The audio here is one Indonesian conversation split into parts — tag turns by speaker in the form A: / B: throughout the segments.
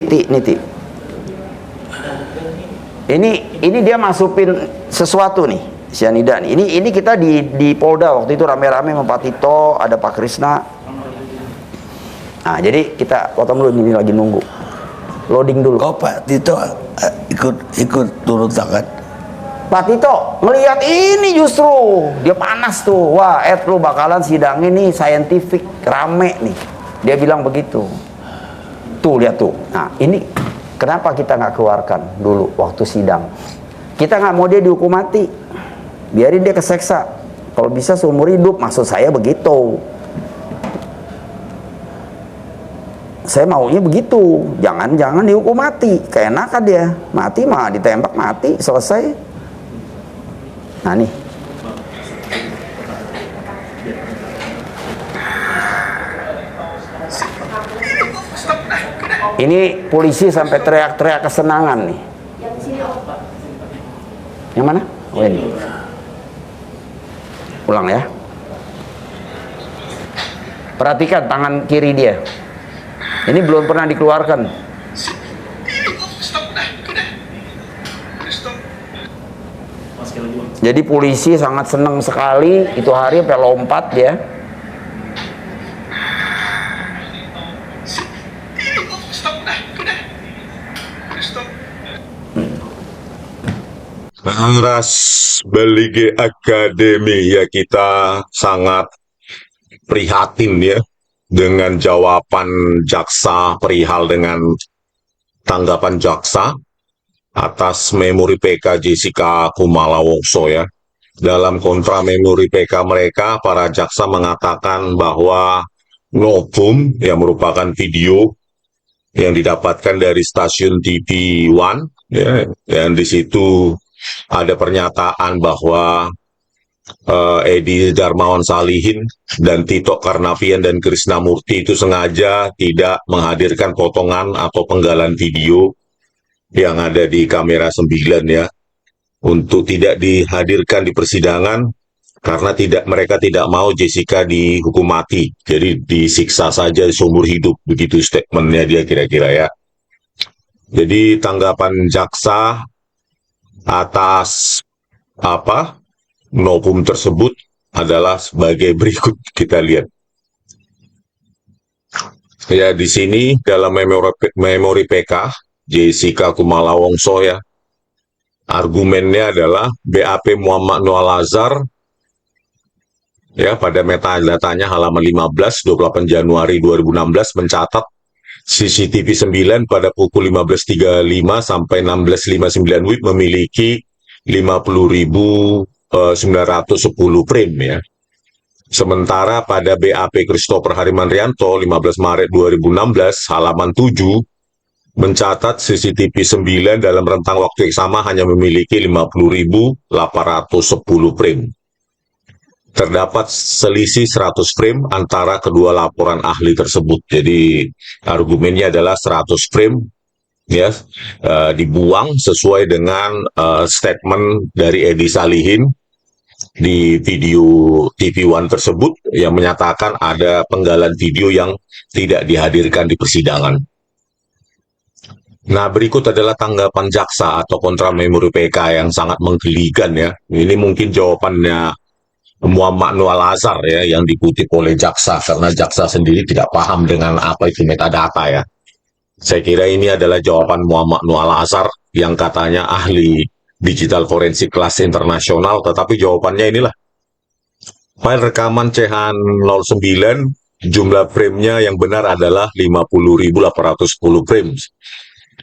A: Niti. Ini dia masukin sesuatu nih, cyanida nih. Ini kita di Polda waktu itu rame-rame sama Pak Tito, ada Pak Krisna. Nah, jadi kita potong dulu, ini lagi nunggu. Loading dulu.
B: Oh, Pak Tito ikut turun tangan.
A: Pak Tito melihat ini justru dia panas tuh. Wah, lu bakalan sidang ini scientific, rame nih. Dia bilang begitu. Tuh, lihat tuh. Nah, ini kenapa kita nggak keluarkan dulu waktu sidang? Kita nggak mau dia dihukum mati. Biarin dia keseksa. Kalau bisa seumur hidup, maksud saya begitu. Saya maunya begitu. Jangan dihukum mati. Keenakan dia. Mati mah ditembak mati, selesai. Nah, nih. Ini polisi sampai teriak-teriak kesenangan nih. Yang mana? Oh, ini. Ulang ya. Perhatikan tangan kiri dia. Ini belum pernah dikeluarkan. Jadi polisi sangat senang sekali itu hari sampai lompat dia.
C: Kongres Belige Akademi, ya kita sangat prihatin ya dengan jawaban jaksa perihal dengan tanggapan jaksa atas memori PK Jessica Kumala Wongso ya. Dalam kontra memori PK mereka, para jaksa mengatakan bahwa novum yang merupakan video yang didapatkan dari stasiun TV One ya, dan di situ ada pernyataan bahwa Edi Darmawan Salihin dan Tito Karnavian dan Krisnamurti itu sengaja tidak menghadirkan potongan atau penggalan video yang ada di kamera 9 ya, untuk tidak dihadirkan di persidangan karena mereka tidak mau Jessica dihukum mati, jadi disiksa saja seumur hidup, begitu statementnya dia kira-kira ya. Jadi tanggapan jaksa atas novum tersebut adalah sebagai berikut, kita lihat. Ya, di sini dalam memori PK Jessica Kumala Wongso ya, argumennya adalah BAP Muhammad Noah Lazar ya, pada metadatanya halaman 15 28 Januari 2016 mencatat CCTV 9 pada pukul 15.35 sampai 16.59 WIB memiliki 50.910 frame ya. Sementara pada BAP Christopher Harimanrianto 15 Maret 2016 halaman 7 mencatat CCTV 9 dalam rentang waktu yang sama hanya memiliki 50.810 frame. Terdapat selisih 100 frame antara kedua laporan ahli tersebut. Jadi argumennya adalah 100 frame ya dibuang sesuai dengan statement dari Edi Salihin di video TV One tersebut yang menyatakan ada penggalan video yang tidak dihadirkan di persidangan. Nah, berikut adalah tanggapan jaksa atau kontra memori PK yang sangat menggelikan ya. Ini mungkin jawabannya Muhammad Noah Lazar ya, yang dikutip oleh jaksa, karena jaksa sendiri tidak paham dengan apa itu metadata ya. Saya kira ini adalah jawaban Muhammad Noah Lazar yang katanya ahli digital forensik kelas internasional, tetapi jawabannya inilah. File rekaman CH 09, jumlah frame-nya yang benar adalah 50.810 frames.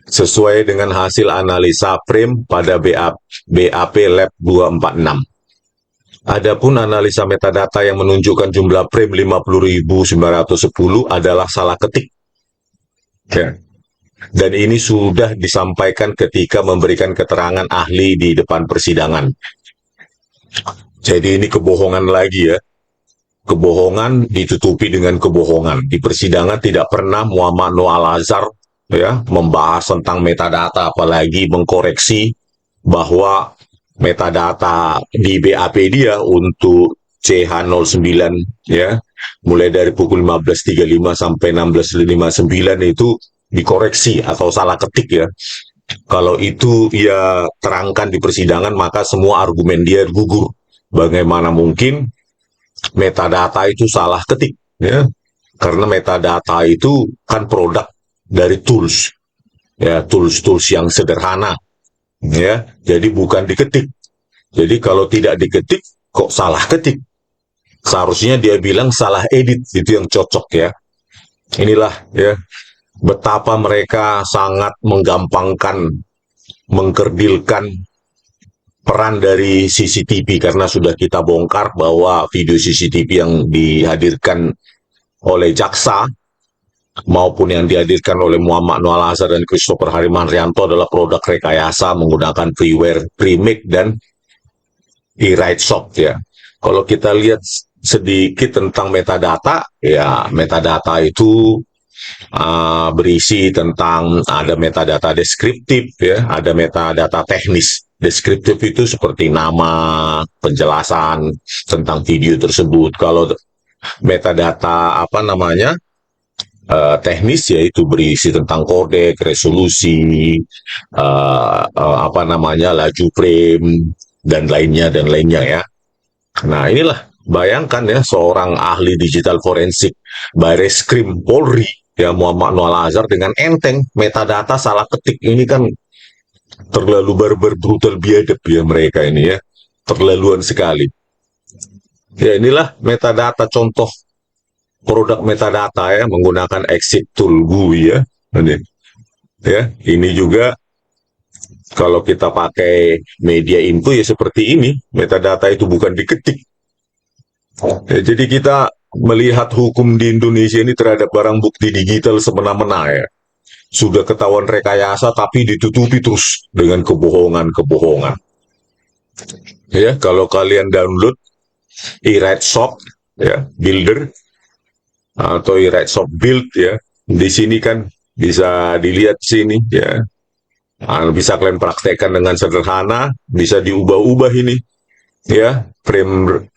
C: Sesuai dengan hasil analisa frame pada BAP Lab 246. Adapun analisa metadata yang menunjukkan jumlah frame 50.910 adalah salah ketik. Ya. Dan ini sudah disampaikan ketika memberikan keterangan ahli di depan persidangan. Jadi ini kebohongan lagi ya. Kebohongan ditutupi dengan kebohongan. Di persidangan tidak pernah Muhammad Noah Lazar ya membahas tentang metadata, apalagi mengkoreksi bahwa metadata di BAP dia untuk CH09 ya, mulai dari pukul 15.35 sampai 16.59 itu dikoreksi atau salah ketik ya. Kalau itu ia terangkan di persidangan, maka semua argumen dia gugur. Bagaimana mungkin metadata itu salah ketik, ya? Karena metadata itu kan produk dari tools, ya, tools yang sederhana, ya. Jadi bukan diketik. Jadi kalau tidak diketik, kok salah ketik? Seharusnya dia bilang salah edit, itu yang cocok ya. Inilah ya betapa mereka sangat menggampangkan, mengkerdilkan peran dari CCTV, karena sudah kita bongkar bahwa video CCTV yang dihadirkan oleh jaksa maupun yang dihadirkan oleh Muhammad Noah Al-Azhar dan Christopher Harimanrianto adalah produk rekayasa menggunakan freeware, premix, dan e-write shop ya. Kalau kita lihat sedikit tentang metadata, ya metadata itu berisi tentang ada metadata deskriptif ya, ada metadata teknis. Deskriptif itu seperti nama, penjelasan tentang video tersebut. Kalau metadata teknis yaitu berisi tentang kodek, resolusi, laju frame dan lainnya ya. Nah, inilah bayangkan ya seorang ahli digital forensik Bareskrim Polri ya Muhammad Noah Al-Azhar dengan enteng metadata salah ketik. Ini kan terlalu barbar, brutal, biadab ya mereka ini ya. Terlaluan sekali. Ya inilah metadata, contoh produk metadata ya menggunakan exit tool GUI ya. Ya, ini juga kalau kita pakai media info ya seperti ini, metadata itu bukan diketik. Ya, jadi kita melihat hukum di Indonesia ini terhadap barang bukti digital semena-mena ya. Sudah ketahuan rekayasa tapi ditutupi terus dengan kebohongan-kebohongan. Ya, kalau kalian download e-write shop ya, builder atau e-write shop build ya, di sini kan bisa dilihat sini ya. Bisa kalian praktekkan dengan sederhana, bisa diubah-ubah ini ya, frame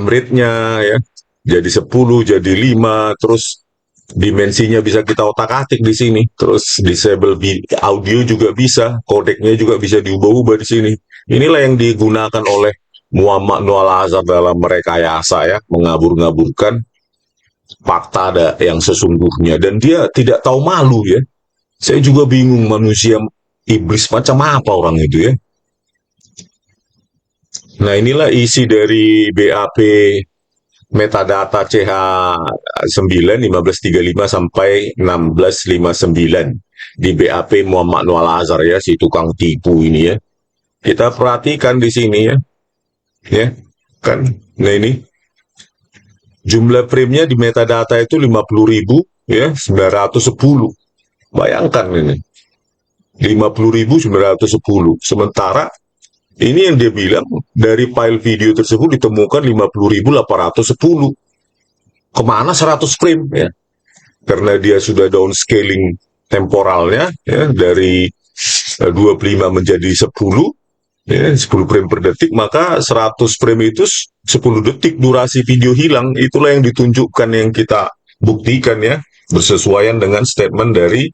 C: rate-nya ya, jadi 10, jadi 5, terus dimensinya bisa kita otak-atik di sini, terus disable audio juga bisa, kodeknya juga bisa diubah-ubah di sini. Inilah yang digunakan oleh Muhammad Noah Al-Azhar dalam merekayasa ya, mengabur-ngaburkan fakta yang sesungguhnya, dan dia tidak tahu malu ya. Saya juga bingung, manusia iblis macam apa orang itu ya. Nah, inilah isi dari BAP metadata CH9 1535 sampai 1659 di BAP Muhammad Noah Al-Azhar ya, si tukang tipu ini ya. Kita perhatikan di sini ya. Ya, kan. Nah, ini jumlah frame-nya di metadata itu 50.000 ya, 910. Bayangkan ini. 50.910. Sementara ini yang dia bilang dari file video tersebut ditemukan 50.810. Kemana 100 frame ya? Karena dia sudah downscaling temporalnya ya, dari 25 menjadi 10 ya, 10 frame per detik, maka 100 frame itu 10 detik durasi video hilang. Itulah yang ditunjukkan, yang kita buktikan ya, bersesuaian dengan statement dari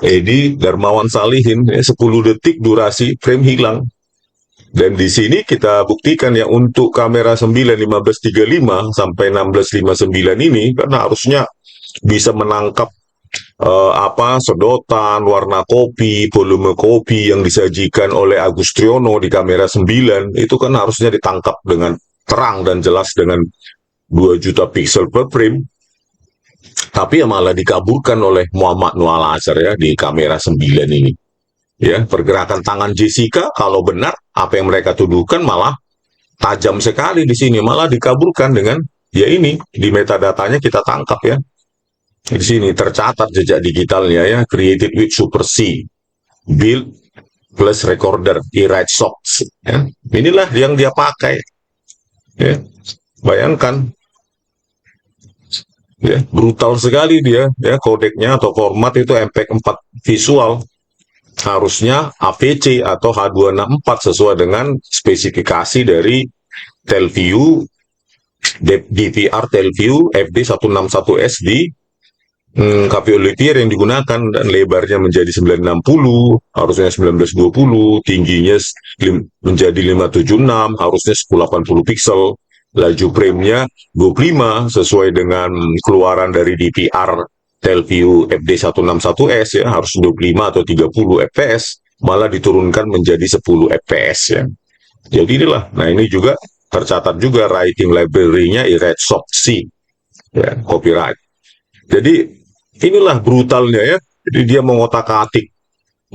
C: Edi Darmawan Salihin ya, 10 detik durasi frame hilang. Dan di sini kita buktikan ya, untuk kamera 9 1535 sampai 1659 ini kan harusnya bisa menangkap sedotan, warna kopi, volume kopi yang disajikan oleh Agus Triyono di kamera 9, itu kan harusnya ditangkap dengan terang dan jelas dengan 2 juta pixel per frame. Tapi ya malah dikaburkan oleh Muhammad Noah Al-Azhar ya di kamera 9 ini. Ya, pergerakan tangan Jessica kalau benar apa yang mereka tuduhkan malah tajam sekali di sini, malah dikaburkan dengan ya ini di metadatanya kita tangkap ya. Di sini tercatat jejak digitalnya ya, created with Super C, build plus recorder, e-write shocks ya. Inilah yang dia pakai. Ya. Bayangkan. Ya, brutal sekali dia ya, kodeknya atau format itu MPEG-4 visual. Harusnya AVC atau H264 sesuai dengan spesifikasi dari Telview, DVR Telview FD161S di KPO Luthier yang digunakan, dan lebarnya menjadi 960, harusnya 1920, tingginya menjadi 576, harusnya 1080 piksel, laju frame-nya 25 sesuai dengan keluaran dari DPR Telview FD161S ya, harus 25 atau 30 fps, malah diturunkan menjadi 10 fps ya. Jadi inilah, nah ini juga tercatat juga writing library-nya iRedsoft C ya, copyright. Jadi inilah brutalnya ya. Jadi dia mengotak-atik,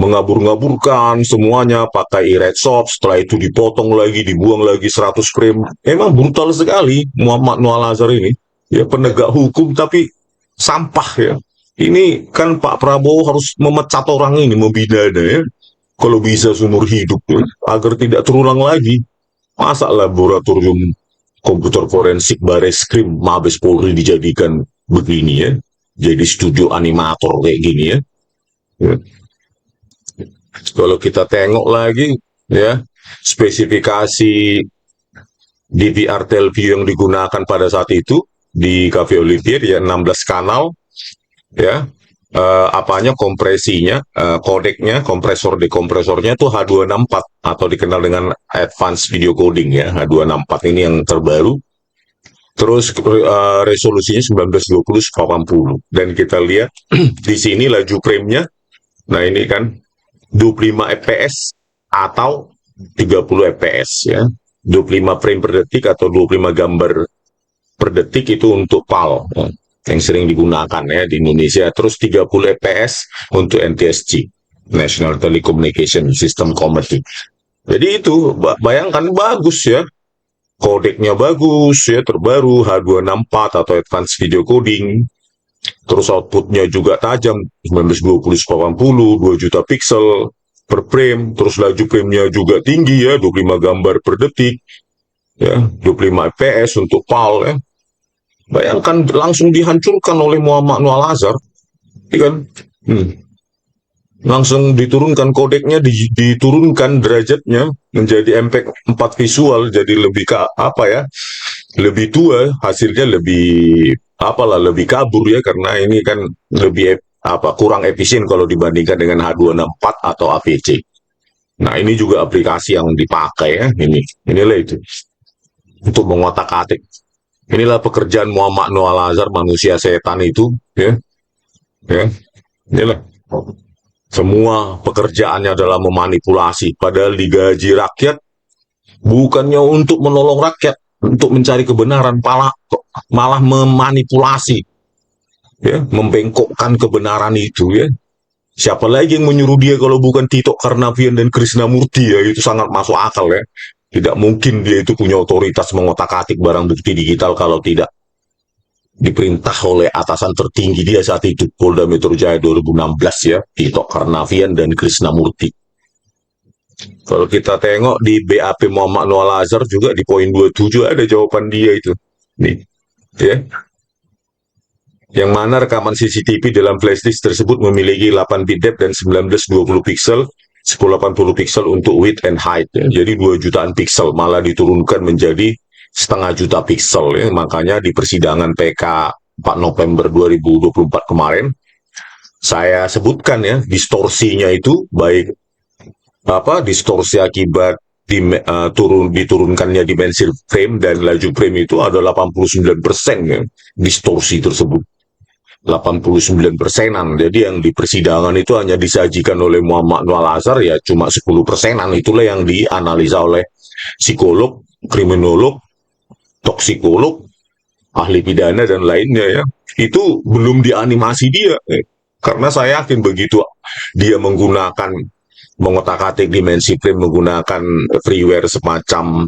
C: mengabur-ngaburkan semuanya pakai iRedsoft, setelah itu dipotong lagi, dibuang lagi 100 frame. Emang brutal sekali Muhammad Noah Lazar ini. Ya penegak hukum tapi sampah ya. Ini kan Pak Prabowo harus memecat orang ini, membinanya ya. Kalau bisa seumur hidup ya, agar tidak terulang lagi. Masa laboratorium komputer forensik Bareskrim Mabes Polri dijadikan begini ya, jadi studio animator kayak gini ya. Ya. Kalau kita tengok lagi ya, spesifikasi DVR Telview yang digunakan pada saat itu di Cafe Olivier ya 16 kanal ya, apanya kompresinya, kodeknya, kompresornya itu H264 atau dikenal dengan Advanced Video Coding ya, H264 ini yang terbaru. Terus resolusinya 1920-80 dan kita lihat di sini laju frame-nya. Nah ini kan 25 fps atau 30 fps ya. 25 frame per detik atau 25 gambar per detik itu untuk PAL ya, yang sering digunakan ya di Indonesia. Terus 30 fps untuk NTSC, National Telecommunication System Committee. Jadi itu bayangkan bagus ya. Kodeknya bagus ya, terbaru H264 atau Advanced Video Coding. Terus outputnya juga tajam, 1920-80, 2 juta pixel per frame. Terus laju frame-nya juga tinggi ya, 25 gambar per detik. Ya, 25 fps untuk PAL ya. Bayangkan langsung dihancurkan oleh Muhammad Noah Lazar. Ya kan? Langsung diturunkan kodeknya, diturunkan derajatnya menjadi MPEG 4 visual, jadi lebih apa ya, lebih tua, hasilnya lebih lebih kabur ya, karena ini kan lebih kurang efisien kalau dibandingkan dengan H264 atau AVC. Nah ini juga aplikasi yang dipakai ya, inilah itu untuk mengotak-atik. Inilah pekerjaan Muhammad Noah Lazar, manusia setan itu ya, inilah. Semua pekerjaannya adalah memanipulasi, padahal digaji rakyat bukannya untuk menolong rakyat, untuk mencari kebenaran, malah memanipulasi, ya, membengkokkan kebenaran itu ya. Siapa lagi yang menyuruh dia kalau bukan Tito Karnavian dan Krishnamurti ya, itu sangat masuk akal ya. Tidak mungkin dia itu punya otoritas mengotak-atik barang bukti digital kalau tidak diperintah oleh atasan tertinggi dia saat itu, Polda Metro Jaya 2016 ya, Tito Karnavian dan Krishnamurti. Kalau kita tengok di BAP Muhammad Noah Lazar juga di poin 27 ada jawaban dia itu. Nih, ya. Yang mana rekaman CCTV dalam flashdisk tersebut memiliki 8 bit depth dan 1920 pixel, 1080 pixel untuk width and height. Ya. Jadi 2 jutaan pixel malah diturunkan menjadi 0,5 juta pixel ya. Makanya di persidangan PK 4 November 2024 kemarin saya sebutkan ya, distorsinya itu baik distorsi akibat diturunkannya dimensi frame dan laju frame itu ada 89% ya, distorsi tersebut 89%-an. Jadi yang di persidangan itu hanya disajikan oleh Muhammad Noah Lazar ya cuma 10%-an. Itulah yang dianalisa oleh psikolog, kriminolog, toksikolog, ahli pidana dan lainnya ya. Itu belum dianimasi dia. Karena saya yakin begitu dia menggunakan mengotak-atik dimensi frame menggunakan freeware semacam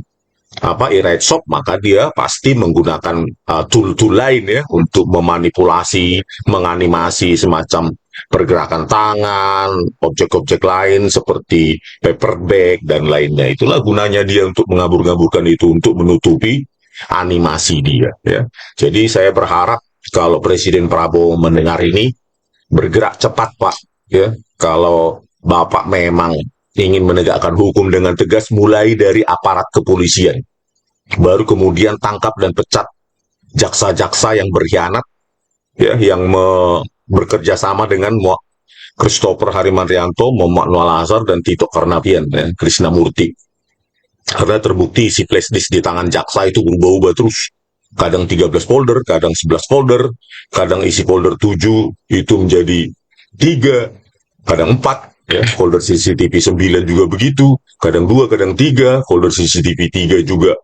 C: iRedsoft, maka dia pasti menggunakan tool-tool lain ya untuk memanipulasi, menganimasi semacam pergerakan tangan, objek-objek lain seperti paper bag dan lainnya. Itulah gunanya dia untuk mengabur-ngaburkan itu, untuk menutupi animasi dia ya. Jadi saya berharap kalau Presiden Prabowo mendengar ini bergerak cepat Pak ya. Kalau Bapak memang ingin menegakkan hukum dengan tegas, mulai dari aparat kepolisian, baru kemudian tangkap dan pecat jaksa-jaksa yang berkhianat ya, yang bekerja sama dengan Christopher Harimantrianto, Muhammad Noah Lazar, dan Tito Karnavian, ya, Krishnamurti. Karena terbukti si flash disk di tangan jaksa itu berubah-ubah terus. Kadang 13 folder, kadang 11 folder, kadang isi folder 7 itu menjadi 3, kadang 4, ya. Folder CCTV 9 juga begitu, kadang 2, kadang 3, folder CCTV 3 juga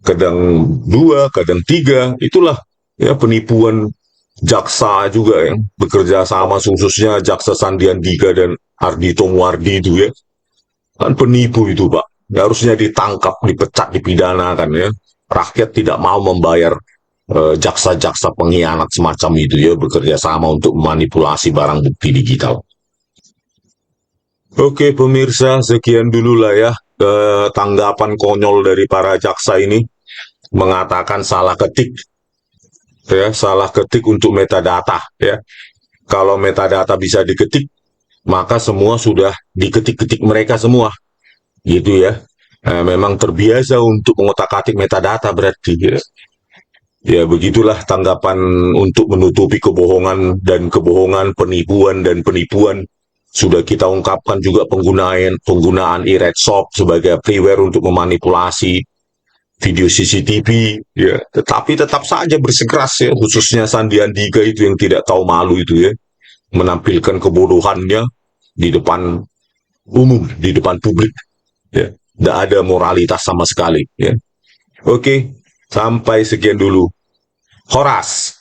C: kadang 2, kadang 3. Itulah ya penipuan jaksa juga yang bekerja sama, khususnya jaksa Sandiandika dan Ardhito Muardi itu ya. Kan penipu itu, Pak. Harusnya ditangkap, dipecat, dipidanakan ya. Rakyat tidak mau membayar jaksa-jaksa pengkhianat semacam itu ya, bekerja sama untuk memanipulasi barang bukti digital. Oke pemirsa, sekian dulu lah ya tanggapan konyol dari para jaksa ini, mengatakan salah ketik ya, salah ketik untuk metadata ya. Kalau metadata bisa diketik, maka semua sudah diketik-ketik mereka semua gitu ya. Memang terbiasa untuk mengotak-atik metadata berarti ya. Ya begitulah tanggapan untuk menutupi kebohongan dan kebohongan, penipuan dan penipuan. Sudah kita ungkapkan juga penggunaan e-Redshop sebagai freeware untuk memanipulasi video CCTV ya. Tetapi tetap saja bersikeras ya, khususnya Sandiandika itu yang tidak tahu malu itu ya, menampilkan kebodohannya di depan umum, di depan publik ya. Tidak ada moralitas sama sekali ya. Oke, sampai sekian dulu. Horas.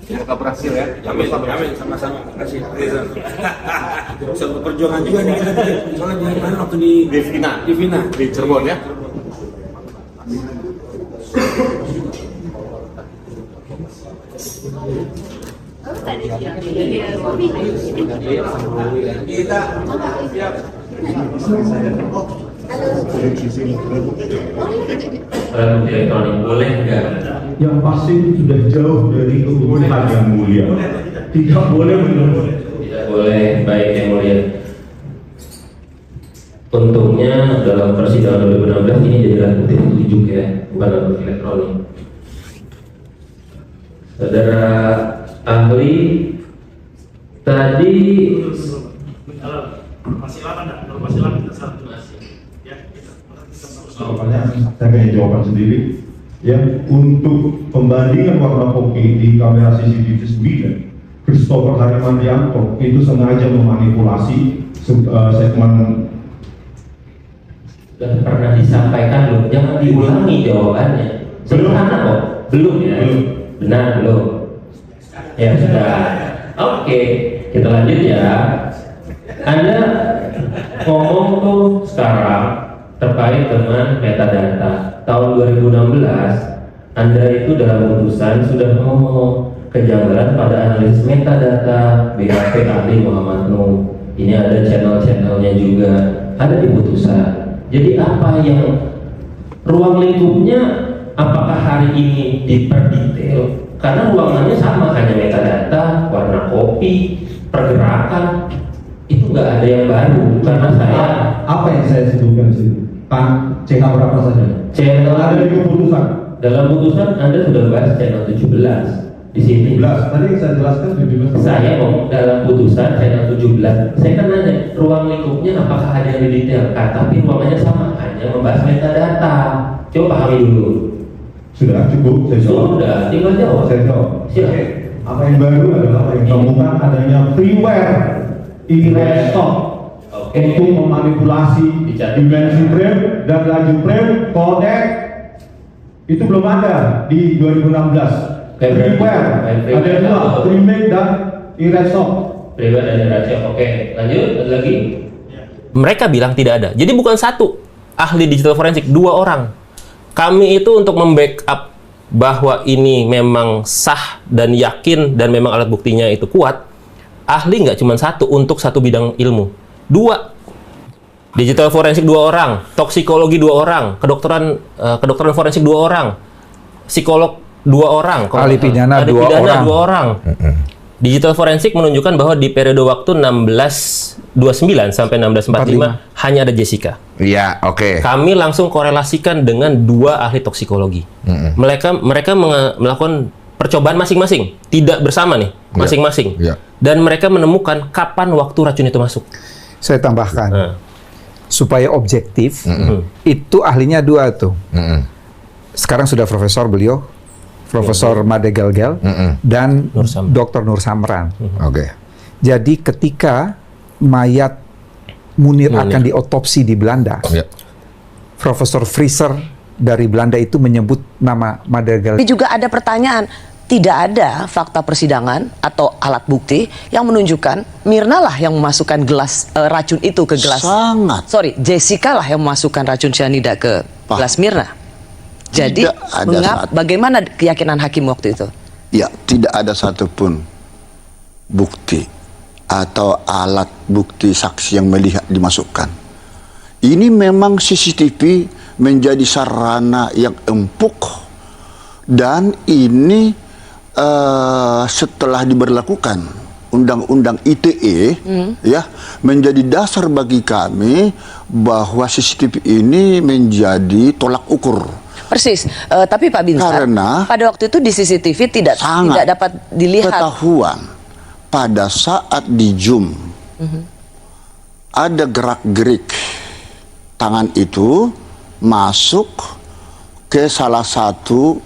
D: Semoga berhasil ya. Amin, amin, sama-sama. Terima kasih. Satu perjuangan juga nih kita. Soalnya di mana waktu di Vina, di Cirebon ya.
E: Elektronik boleh nggak?
F: Yang pasti itu sudah jauh dari kebutuhan yang mulia. Tidak boleh menurut.
E: Tidak boleh, baik yang mulia. Untungnya dalam persidangan 2016 ini jadilah bukti petunjuk ya, bukan alat elektronik. Saudara ahli tadi
G: masih lama enggak? Kalau masih lama kita satu ya.
F: Saya pengen jawaban sendiri. Ya, untuk pembandingan warna kopi di kamera CCTV 9, Christopher Harimantrianto itu sengaja memanipulasi segmen.
E: sudah pernah disampaikan loh, jangan diulangi jawabannya. Sederhana kok, belum ya?
F: Belum.
E: Benar belum? Ya sudah. Oke, kita lanjut ya. Anda ngomong tuh sekarang terkait dengan metadata. Tahun 2016, Anda itu dalam putusan sudah ngomong kejanggalan pada analisis metadata BAP ahli Muhammad Nuh. Ini ada channel-channelnya juga, ada di putusan. Jadi apa yang ruang lingkupnya, apakah hari ini diperdetail? Karena ruangannya sama, hanya metadata, warna kopi, pergerakan, itu nggak ada yang baru. Karena saya
F: Apa yang saya sebutkan di situ? Kan CH berapa saja?
E: channel
F: Ada di keputusan.
E: dalam putusan Anda sudah bahas channel 17 di sini.
F: 17. Tadi yang saya jelaskan 17.
E: Saya ngomong dalam putusan channel 17. Saya kan nanya ruang lingkupnya apakah ada yang didetailkan, tapi ruangannya sama, hanya membahas metadata. Coba pahami dulu.
F: Sudah cukup, saya jawab.
E: Sudah, tinggal jawab.
F: Saya jawab.
E: Silakan.
F: Apa yang baru adalah apa yang ditemukan adanya freeware e-Redshop
E: Oke.
F: untuk memanipulasi
E: Bicara.
F: dimensi frame dan laju frame codec itu belum ada di 2016.
E: Oke, berarti-
F: Freeware
E: Oke,
F: ada dua,
E: freeware.
F: remake dan e-Redshop.
E: Pribadi dan rahasia. Oke, lanjut. Ada lagi?
H: Mereka bilang tidak ada. Jadi bukan satu ahli digital forensik, 2 orang. Kami itu untuk membackup bahwa ini memang sah dan yakin dan memang alat buktinya itu kuat. Ahli nggak cuma satu untuk satu bidang ilmu. 2. Digital forensik 2 orang, toksikologi 2 orang, kedokteran forensik 2 orang, psikolog 2 orang,
I: Ahli pidana
H: ahli
I: 2
H: pidana
I: orang.
H: 2 orang. Digital forensik menunjukkan bahwa di periode waktu 1629 sampai 1645 hanya ada Jessica.
I: Iya, oke.
H: Kami langsung korelasikan dengan 2 ahli toksikologi. Mereka melakukan percobaan masing-masing, tidak bersama nih, masing-masing.
I: Ya.
H: Dan mereka menemukan kapan waktu racun itu masuk.
J: Saya tambahkan, supaya objektif, itu ahlinya 2 tuh. Sekarang sudah profesor beliau, Profesor Made Gelgel, dan Dr. Nur Samran.
I: Oke.
J: Jadi ketika mayat Munir akan diotopsi di Belanda,
I: Ya.
J: Profesor Frieser dari Belanda itu menyebut nama Made Gelgel.
K: Tapi juga ada pertanyaan, tidak ada fakta persidangan atau alat bukti yang menunjukkan Mirna lah yang memasukkan gelas racun itu ke gelas.
L: Sangat.
K: Sorry, Jessica lah yang memasukkan racun cyanida ke gelas Mirna. Jadi,
L: Tidak ada
K: bagaimana keyakinan hakim waktu itu?
L: Ya, tidak ada satupun bukti atau alat bukti saksi yang melihat dimasukkan. Ini memang CCTV menjadi sarana yang empuk, dan ini setelah diberlakukan Undang-Undang ITE ya, menjadi dasar bagi kami bahwa CCTV ini menjadi tolak ukur.
K: Persis, tapi Pak Binsar,
L: Karena
K: pada waktu itu di CCTV tidak dapat dilihat.
L: Ketahuan pada saat di zoom ada gerak-gerik tangan itu masuk ke salah satu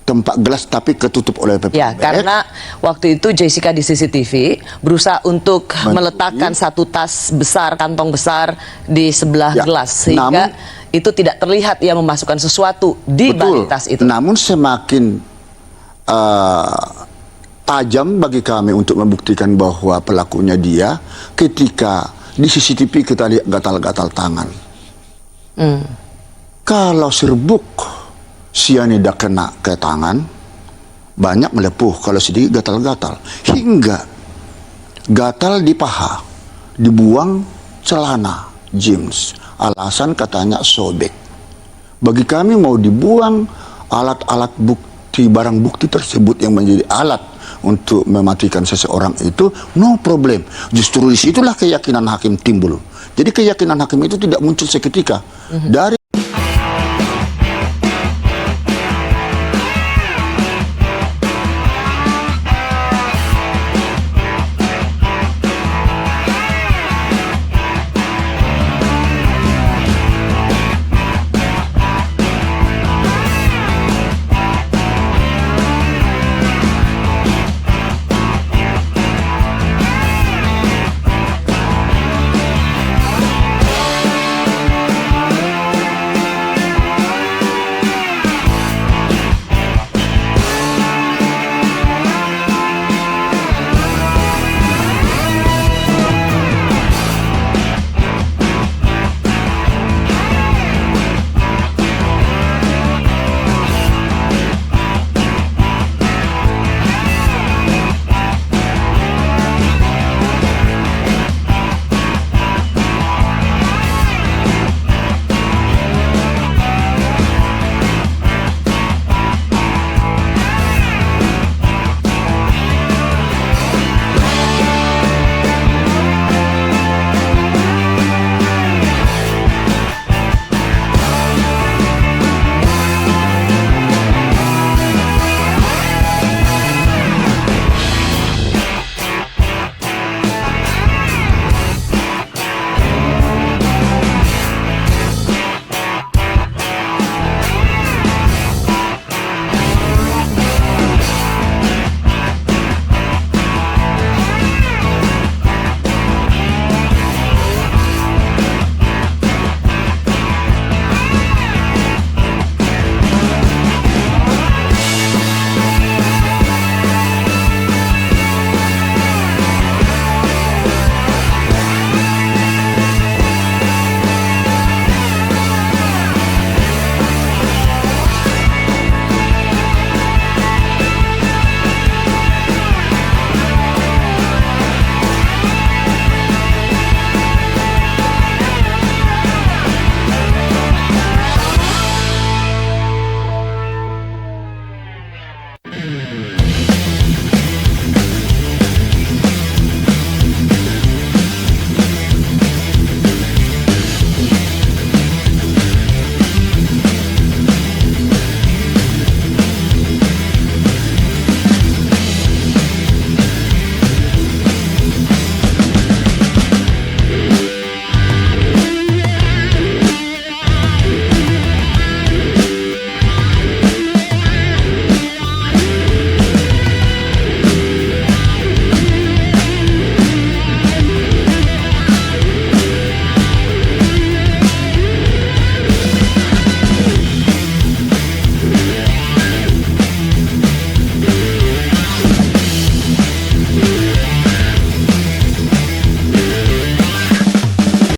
L: tempat gelas tapi ketutup oleh paper
K: Ya,
L: bag.
K: karena waktu itu Jessica di CCTV berusaha untuk meletakkan satu tas besar, kantong besar di sebelah gelas, sehingga itu tidak terlihat ia memasukkan sesuatu di balik tas itu.
L: Namun semakin tajam bagi kami untuk membuktikan bahwa pelakunya dia ketika di CCTV kita lihat gatal-gatal tangan. Kalau serbuk sianida kena ke tangan, banyak melepuh, kalau sedikit gatal-gatal. Hingga gatal di paha, dibuang celana jeans. Alasan katanya sobek. Bagi kami mau dibuang alat-alat bukti, barang bukti tersebut yang menjadi alat untuk mematikan seseorang itu, no problem. Justru disitulah keyakinan hakim timbul. Jadi keyakinan hakim itu tidak muncul seketika. Dari